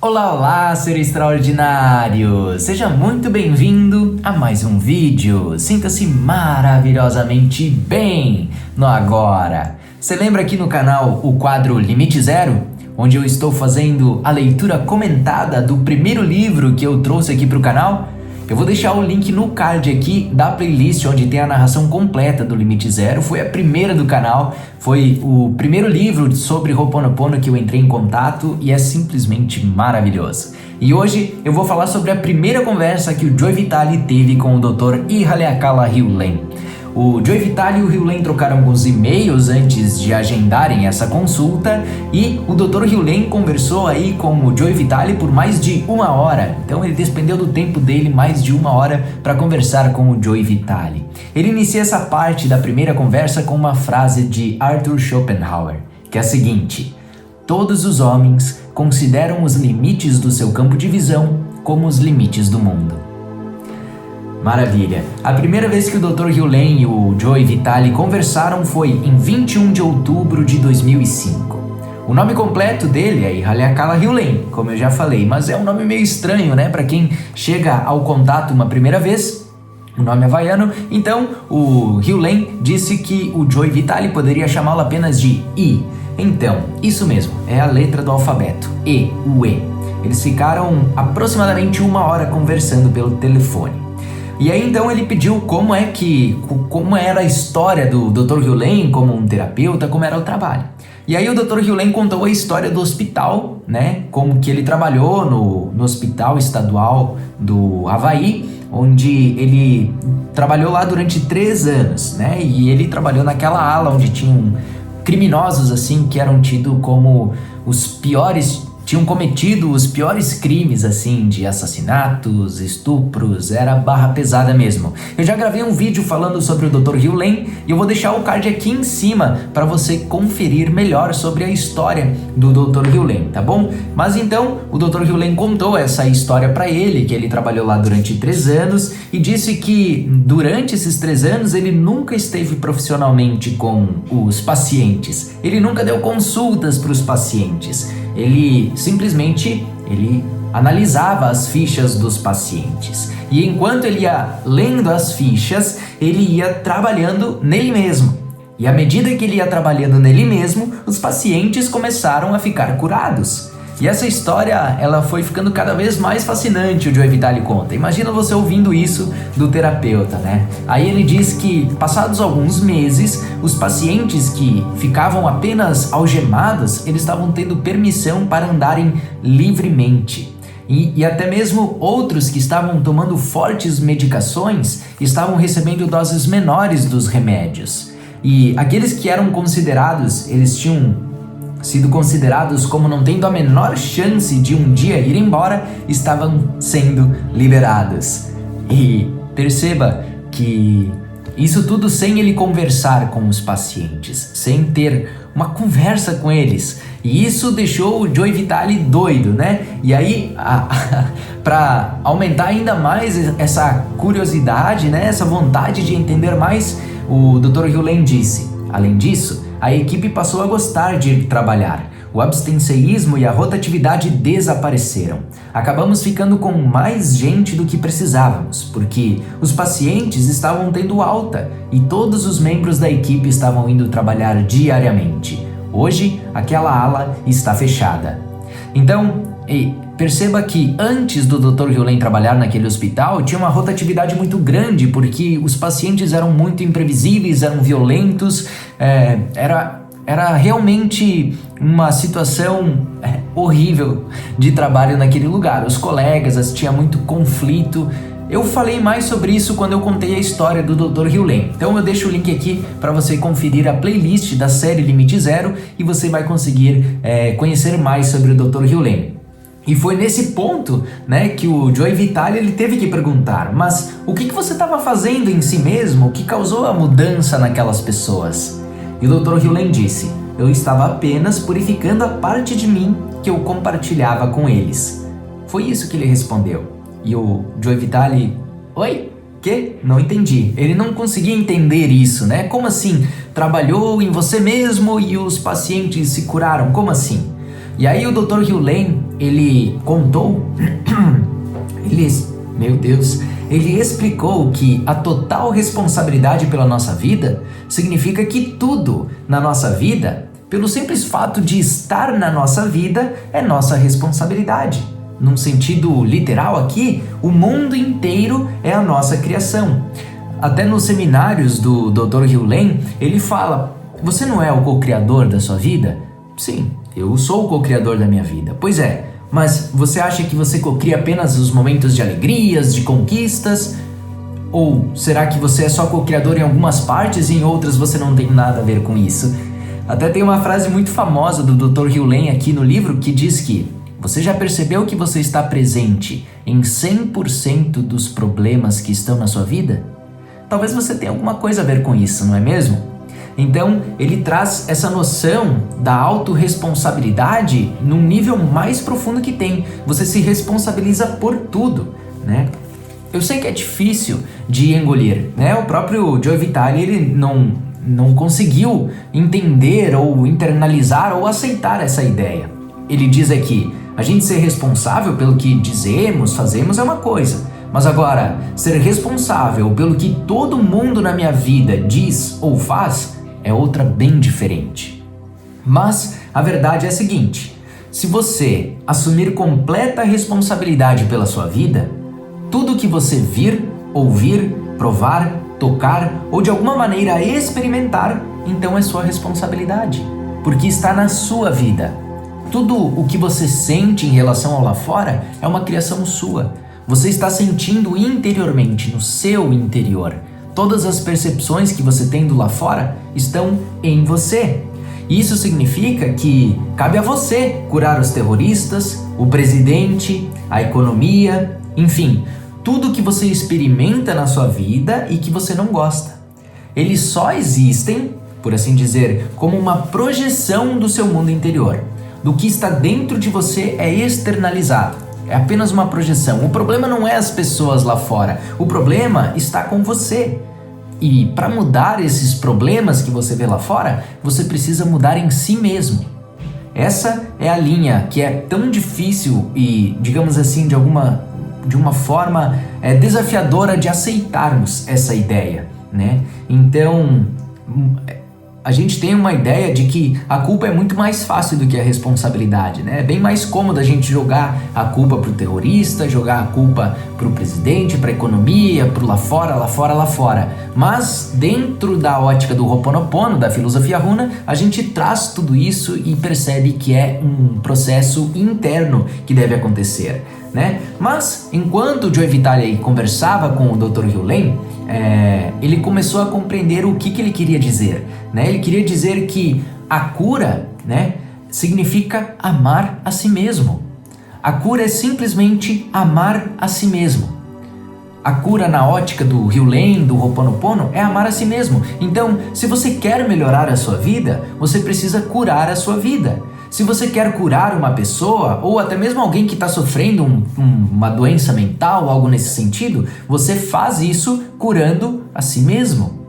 Olá, olá, ser extraordinário! Seja muito bem-vindo a mais um vídeo. Sinta-se maravilhosamente bem no agora. Você lembra aqui no canal o quadro Limite Zero? Onde eu estou fazendo a leitura comentada do primeiro livro que eu trouxe aqui para o canal? Eu vou deixar o link no card aqui da playlist onde tem a narração completa do Limite Zero. Foi a primeira do canal, foi o primeiro livro sobre Ho'oponopono que eu entrei em contato e é simplesmente maravilhoso. E hoje eu vou falar sobre a primeira conversa que o Joe Vitale teve com o Dr. Ihaleakala Hewlett. O Joe Vitale e o Hewlett trocaram alguns e-mails antes de agendarem essa consulta e o Dr. Hewlett conversou aí com o Joe Vitale por mais de 1 hora. Então ele despendeu do tempo dele mais de 1 hora para conversar com o Joe Vitale. Ele inicia essa parte da primeira conversa com uma frase de Arthur Schopenhauer, que é a seguinte: todos os homens consideram os limites do seu campo de visão como os limites do mundo. Maravilha! A primeira vez que o Dr. Hewlett e o Joe Vitale conversaram foi em 21 de outubro de 2005. O nome completo dele é Ihaleakala Hewlett, como eu já falei, mas é um nome meio estranho, né? Para quem chega ao contato uma primeira vez, o nome é havaiano. Então, o Hewlett disse que o Joe Vitale poderia chamá-lo apenas de I. Então, isso mesmo, é a letra do alfabeto, E, o E. Eles ficaram aproximadamente 1 hora conversando pelo telefone. E aí então ele pediu como era a história do Dr. Hewlett como um terapeuta, como era o trabalho. E aí o Dr. Hewlett contou a história do hospital, né? Como que ele trabalhou no Hospital Estadual do Havaí, onde ele trabalhou lá durante 3 anos, né? E ele trabalhou naquela ala onde tinham criminosos assim que eram tidos como os piores, tinham cometido os piores crimes, assim, de assassinatos, estupros, era barra pesada mesmo. Eu já gravei um vídeo falando sobre o Dr. Hewlett e eu vou deixar o card aqui em cima para você conferir melhor sobre a história do Dr. Hewlett, tá bom? Mas então, o Dr. Hewlett contou essa história para ele, que ele trabalhou lá durante 3 anos e disse que durante esses 3 anos ele nunca esteve profissionalmente com os pacientes, ele nunca deu consultas para os pacientes. Ele simplesmente analisava as fichas dos pacientes e enquanto ele ia lendo as fichas, ele ia trabalhando nele mesmo. E à medida que ele ia trabalhando nele mesmo, os pacientes começaram a ficar curados. E essa história, ela foi ficando cada vez mais fascinante, o Joe Vitale conta. Imagina você ouvindo isso do terapeuta, né? Aí ele diz que, passados alguns meses, os pacientes que ficavam apenas algemados, eles estavam tendo permissão para andarem livremente. E até mesmo outros que estavam tomando fortes medicações, estavam recebendo doses menores dos remédios. E aqueles que eram considerados, eles tinham sido considerados como não tendo a menor chance de um dia ir embora, estavam sendo liberados. E perceba que isso tudo sem ele conversar com os pacientes, sem ter uma conversa com eles. E isso deixou o Joe Vitale doido, né? E aí, para aumentar ainda mais essa curiosidade, né? Essa vontade de entender mais, o Dr. Hewlett disse: além disso, a equipe passou a gostar de ir trabalhar. O abstencionismo e a rotatividade desapareceram. Acabamos ficando com mais gente do que precisávamos, porque os pacientes estavam tendo alta e todos os membros da equipe estavam indo trabalhar diariamente. Hoje, aquela ala está fechada. Então, perceba que antes do Dr. Hewlett trabalhar naquele hospital, tinha uma rotatividade muito grande, porque os pacientes eram muito imprevisíveis, eram violentos, era realmente uma situação horrível de trabalho naquele lugar. Os colegas, tinha muito conflito. Eu falei mais sobre isso quando eu contei a história do Dr. Hewlett. Então eu deixo o link aqui para você conferir a playlist da série Limite Zero e você vai conseguir conhecer mais sobre o Dr. Hewlett. E foi nesse ponto, né, que o Joe Vitale ele teve que perguntar: mas o que você estava fazendo em si mesmo que causou a mudança naquelas pessoas? E o Dr. Hewlett disse: eu estava apenas purificando a parte de mim que eu compartilhava com eles. Foi isso que ele respondeu. E o Joe Vitale: oi? Que? Não entendi. Ele não conseguia entender isso, né? Como assim? Trabalhou em você mesmo e os pacientes se curaram? Como assim? E aí o Dr. Hewlett, ele contou, ele explicou que a total responsabilidade pela nossa vida significa que tudo na nossa vida, pelo simples fato de estar na nossa vida, é nossa responsabilidade. Num sentido literal aqui, o mundo inteiro é a nossa criação. Até nos seminários do Dr. Hugh Lane, ele fala: você não é o co-criador da sua vida? Sim, eu sou o co-criador da minha vida. Pois é, mas você acha que você co-cria apenas os momentos de alegrias, de conquistas? Ou será que você é só co-criador em algumas partes e em outras você não tem nada a ver com isso? Até tem uma frase muito famosa do Dr. Hugh Lane aqui no livro que diz que: você já percebeu que você está presente em 100% dos problemas que estão na sua vida? Talvez você tenha alguma coisa a ver com isso, não é mesmo? Então, ele traz essa noção da autorresponsabilidade num nível mais profundo que tem. Você se responsabiliza por tudo, né? Eu sei que é difícil de engolir, né? O próprio Joe Vitale, ele não conseguiu entender ou internalizar ou aceitar essa ideia. Ele diz aqui: a gente ser responsável pelo que dizemos, fazemos é uma coisa, mas agora, ser responsável pelo que todo mundo na minha vida diz ou faz é outra bem diferente. Mas a verdade é a seguinte: se você assumir completa responsabilidade pela sua vida, tudo que você vir, ouvir, provar, tocar ou de alguma maneira experimentar, então é sua responsabilidade, porque está na sua vida. Tudo o que você sente em relação ao lá fora é uma criação sua. Você está sentindo interiormente, no seu interior. Todas as percepções que você tem do lá fora estão em você. Isso significa que cabe a você curar os terroristas, o presidente, a economia, enfim, tudo que você experimenta na sua vida e que você não gosta. Eles só existem, por assim dizer, como uma projeção do seu mundo interior. Do que está dentro de você é externalizado. É apenas uma projeção. O problema não é as pessoas lá fora. O problema está com você. E para mudar esses problemas que você vê lá fora, você precisa mudar em si mesmo. Essa é a linha que é tão difícil e, digamos assim, de uma forma desafiadora de aceitarmos essa ideia, né? Então, a gente tem uma ideia de que a culpa é muito mais fácil do que a responsabilidade, né? É bem mais cômodo a gente jogar a culpa pro terrorista, jogar a culpa pro presidente, pra economia, pro lá fora, lá fora, lá fora. Mas dentro da ótica do Ho'oponopono, da filosofia Runa, a gente traz tudo isso e percebe que é um processo interno que deve acontecer, né? Mas enquanto o Joe Vitale conversava com o Dr. Hugh Lane, ele começou a compreender o que ele queria dizer, né? Ele queria dizer que a cura, né, significa amar a si mesmo. A cura é simplesmente amar a si mesmo. A cura na ótica do Hugh Lane, do Ho'oponopono, é amar a si mesmo. Então, se você quer melhorar a sua vida, você precisa curar a sua vida. Se você quer curar uma pessoa, ou até mesmo alguém que está sofrendo uma doença mental, algo nesse sentido, você faz isso curando a si mesmo.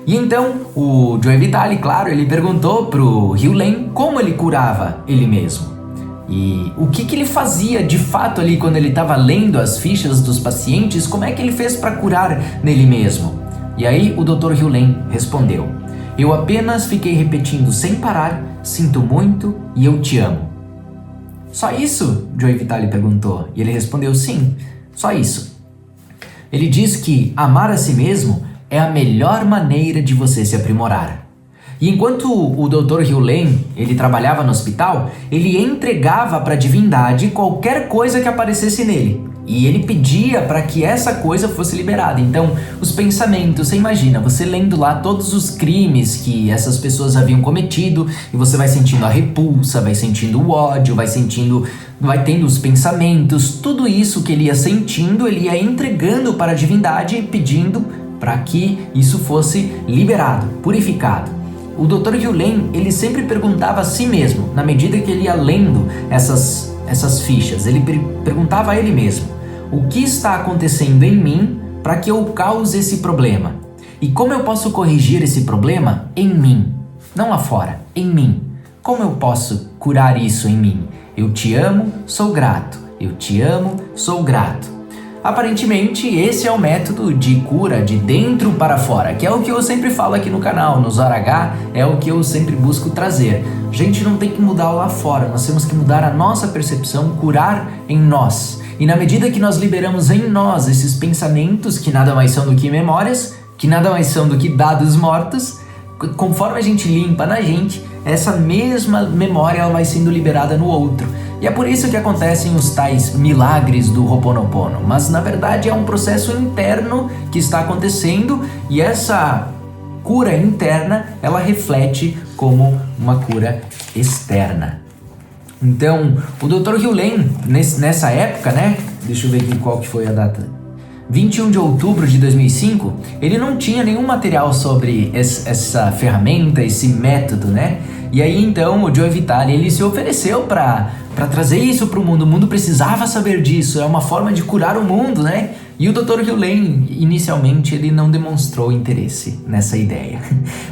E então, o Joe Vitale, claro, ele perguntou pro Hugh Lane como ele curava ele mesmo. E o que ele fazia de fato ali quando ele estava lendo as fichas dos pacientes, como é que ele fez para curar nele mesmo? E aí o Dr. Hugh Lane respondeu: eu apenas fiquei repetindo sem parar, sinto muito e eu te amo. Só isso? Joe Vitale perguntou. E ele respondeu: sim, só isso. Ele diz que amar a si mesmo é a melhor maneira de você se aprimorar. E enquanto o Dr. Hugh Lane, ele trabalhava no hospital, ele entregava para a divindade qualquer coisa que aparecesse nele. E ele pedia para que essa coisa fosse liberada. Então, os pensamentos, você imagina, você lendo lá todos os crimes que essas pessoas haviam cometido, e você vai sentindo a repulsa, vai sentindo o ódio, vai tendo os pensamentos, tudo isso que ele ia sentindo, ele ia entregando para a divindade, pedindo para que isso fosse liberado, purificado. O Dr. Hugh Lane, ele sempre perguntava a si mesmo, na medida que ele ia lendo essas fichas, ele perguntava a ele mesmo: o que está acontecendo em mim para que eu cause esse problema? E como eu posso corrigir esse problema em mim? Não lá fora, em mim. Como eu posso curar isso em mim? Eu te amo, sou grato. Eu te amo, sou grato. Aparentemente, esse é o método de cura de dentro para fora, que é o que eu sempre falo aqui no canal, no Zora H, é o que eu sempre busco trazer. A gente não tem que mudar lá fora, nós temos que mudar a nossa percepção, curar em nós. E na medida que nós liberamos em nós esses pensamentos, que nada mais são do que memórias, que nada mais são do que dados mortos, conforme a gente limpa na gente, essa mesma memória ela vai sendo liberada no outro. E é por isso que acontecem os tais milagres do Ho'oponopono. Mas na verdade é um processo interno que está acontecendo e essa cura interna ela reflete como uma cura externa. Então, o Dr. Hew Len, nessa época, né? Deixa eu ver aqui qual que foi a data. 21 de outubro de 2005, ele não tinha nenhum material sobre essa ferramenta, esse método, né? E aí então o Joe Vitale, ele se ofereceu para trazer isso para o mundo precisava saber disso, é uma forma de curar o mundo, né? E o Dr. Hew Len, inicialmente, ele não demonstrou interesse nessa ideia.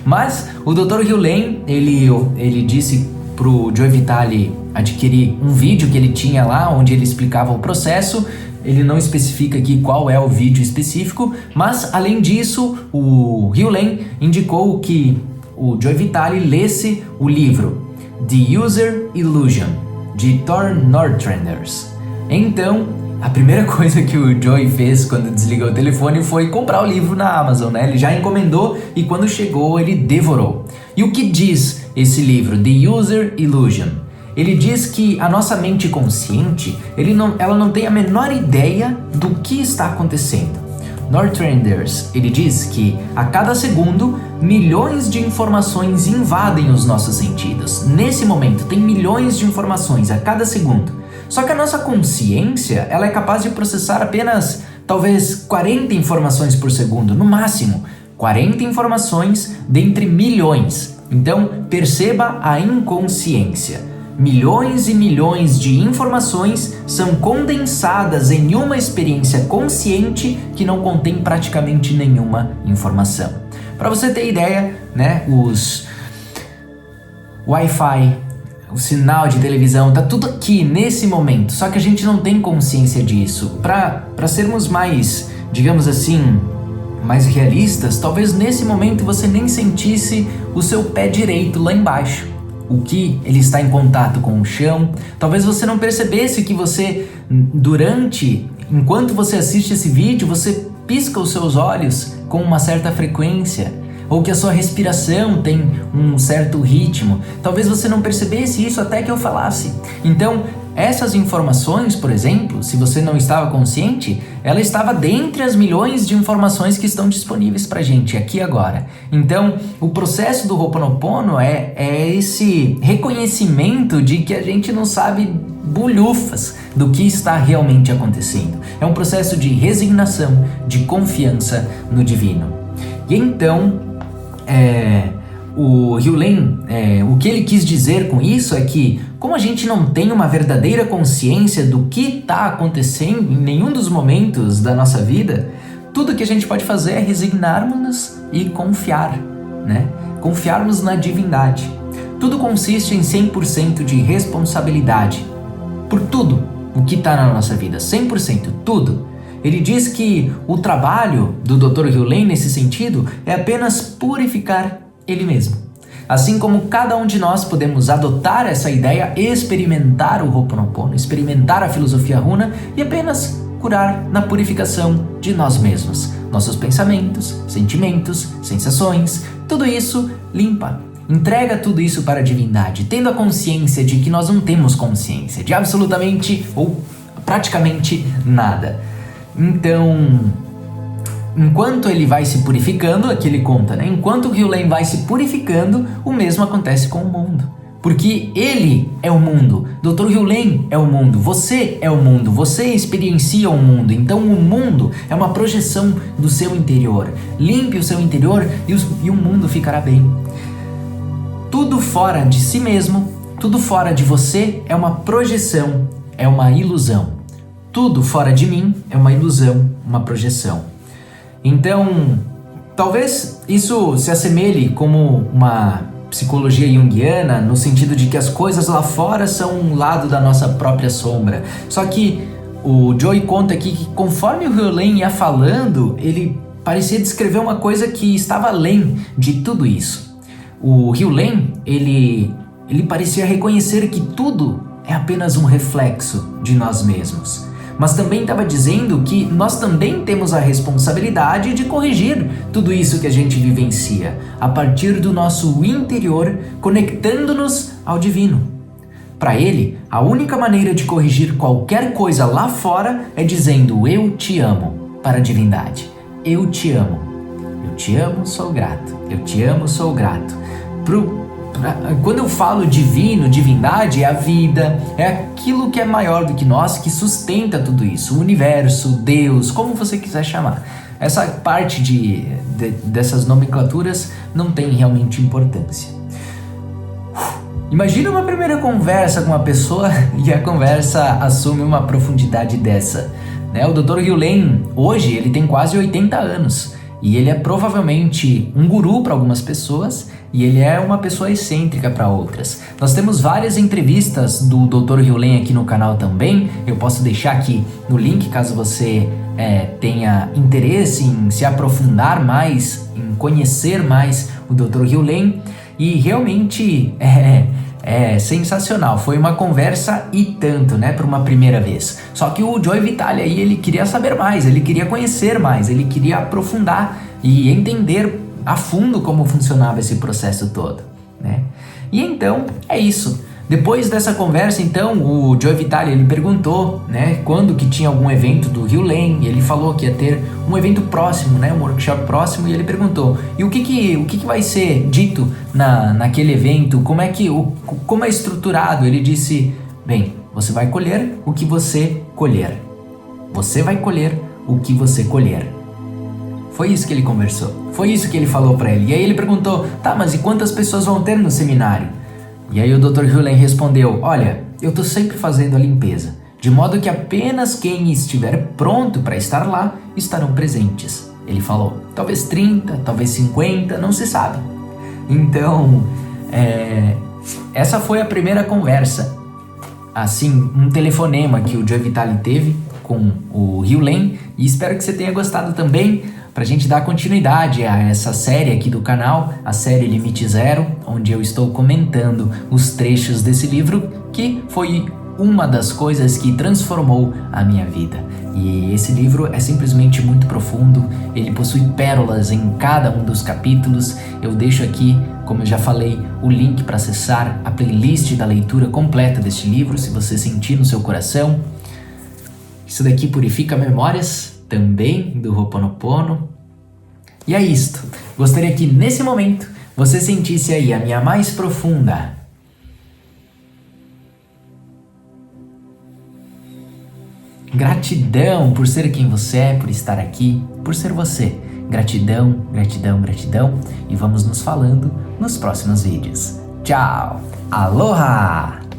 Mas o Dr. Hew Len, ele disse pro Joe Vitale adquirir um vídeo que ele tinha lá, onde ele explicava o processo. Ele não especifica aqui qual é o vídeo específico, mas além disso, o Hew Len indicou que o Joe Vitale lesse o livro The User Illusion, de Thor Northrenders. Então, a primeira coisa que o Joe fez quando desligou o telefone foi comprar o livro na Amazon, né? Ele já encomendou e quando chegou ele devorou. E o que diz esse livro, The User Illusion? Ele diz que a nossa mente consciente, ela não tem a menor ideia do que está acontecendo. Northrenders, ele diz que a cada segundo, milhões de informações invadem os nossos sentidos. Nesse momento, tem milhões de informações a cada segundo. Só que a nossa consciência, ela é capaz de processar apenas, talvez, 40 informações por segundo, no máximo. 40 informações dentre milhões. Então, perceba a inconsciência. Milhões e milhões de informações são condensadas em uma experiência consciente que não contém praticamente nenhuma informação. Para você ter ideia, né, os Wi-Fi, o sinal de televisão, tá tudo aqui nesse momento, só que a gente não tem consciência disso. Para sermos mais, digamos assim, mais realistas, talvez nesse momento você nem sentisse o seu pé direito lá embaixo. O que ele está em contato com o chão. Talvez você não percebesse que você, enquanto você assiste esse vídeo, você pisca os seus olhos com uma certa frequência, ou que a sua respiração tem um certo ritmo. Talvez você não percebesse isso até que eu falasse. Então, essas informações, por exemplo, se você não estava consciente, ela estava dentre as milhões de informações que estão disponíveis pra gente aqui agora. Então, o processo do Ho'oponopono é esse reconhecimento de que a gente não sabe bulhufas do que está realmente acontecendo. É um processo de resignação, de confiança no divino. E então, o Hew Len, o que ele quis dizer com isso é que, como a gente não tem uma verdadeira consciência do que está acontecendo em nenhum dos momentos da nossa vida, tudo que a gente pode fazer é resignarmos-nos e confiar, né? Confiarmos na divindade. Tudo consiste em 100% de responsabilidade por tudo o que está na nossa vida, 100%, tudo. Ele diz que o trabalho do Dr. Hew Len nesse sentido é apenas purificar ele mesmo. Assim como cada um de nós podemos adotar essa ideia, experimentar o Ho'oponopono, experimentar a filosofia runa e apenas curar na purificação de nós mesmos. Nossos pensamentos, sentimentos, sensações, tudo isso limpa. Entrega tudo isso para a divindade, tendo a consciência de que nós não temos consciência de absolutamente ou praticamente nada. Então, enquanto ele vai se purificando, aqui ele conta, né? Enquanto o Hew Len vai se purificando, o mesmo acontece com o mundo. Porque ele é o mundo, Dr. Hew Len é o mundo, você é o mundo, você experiencia o mundo. Então o mundo é uma projeção do seu interior. Limpe o seu interior e o mundo ficará bem. Tudo fora de si mesmo, tudo fora de você é uma projeção, é uma ilusão. Tudo fora de mim é uma ilusão, uma projeção. Então, talvez isso se assemelhe como uma psicologia junguiana, no sentido de que as coisas lá fora são um lado da nossa própria sombra. Só que o Joey conta aqui que conforme o Hugh ia falando, ele parecia descrever uma coisa que estava além de tudo isso. O Hugh, ele parecia reconhecer que tudo é apenas um reflexo de nós mesmos. Mas também estava dizendo que nós também temos a responsabilidade de corrigir tudo isso que a gente vivencia, a partir do nosso interior, conectando-nos ao divino. Para ele, a única maneira de corrigir qualquer coisa lá fora é dizendo eu te amo para a divindade. Eu te amo. Eu te amo, sou grato. Eu te amo, sou grato. Quando eu falo divino, divindade, é a vida, é aquilo que é maior do que nós, que sustenta tudo isso, o universo, Deus, como você quiser chamar. Essa parte dessas nomenclaturas não tem realmente importância. Imagina uma primeira conversa com uma pessoa e a conversa assume uma profundidade dessa. O Dr. Hugh hoje, ele tem quase 80 anos. E ele é provavelmente um guru para algumas pessoas e ele é uma pessoa excêntrica para outras. Nós temos várias entrevistas do Dr. Hugh aqui no canal também. Eu posso deixar aqui no link caso você tenha interesse em se aprofundar mais, em conhecer mais o Dr. Hugh. E realmente é sensacional, foi uma conversa e tanto, para uma primeira vez. Só que o Joey Vitale aí, ele queria saber mais, ele queria conhecer mais, ele queria aprofundar e entender a fundo como funcionava esse processo todo, E então, é isso. Depois dessa conversa, então, o Joey Vitale, ele perguntou, quando que tinha algum evento do Hugh, e ele falou que ia ter um evento próximo, um workshop próximo, e ele perguntou, e o que vai ser dito naquele evento, como é estruturado? Ele disse, bem, você vai colher o que você colher. Você vai colher o que você colher. Foi isso que ele conversou, foi isso que ele falou pra ele. E aí ele perguntou, tá, mas e quantas pessoas vão ter no seminário? E aí o Dr. Hugh respondeu, olha, eu tô sempre fazendo a limpeza, de modo que apenas quem estiver pronto para estar lá estarão presentes. Ele falou, talvez 30, talvez 50, não se sabe. Então, essa foi a primeira conversa, assim, um telefonema que o Joey Vitale teve com o Hugh, e espero que você tenha gostado também. Pra gente dar continuidade a essa série aqui do canal, a série Limite Zero, onde eu estou comentando os trechos desse livro, que foi uma das coisas que transformou a minha vida. E esse livro é simplesmente muito profundo, ele possui pérolas em cada um dos capítulos. Eu deixo aqui, como eu já falei, o link para acessar a playlist da leitura completa deste livro, se você sentir no seu coração. Isso daqui purifica memórias também do Ho'oponopono. E é isto. Gostaria que nesse momento você sentisse aí a minha mais profunda gratidão por ser quem você é, por estar aqui, por ser você. Gratidão, gratidão, gratidão. E vamos nos falando nos próximos vídeos. Tchau! Aloha!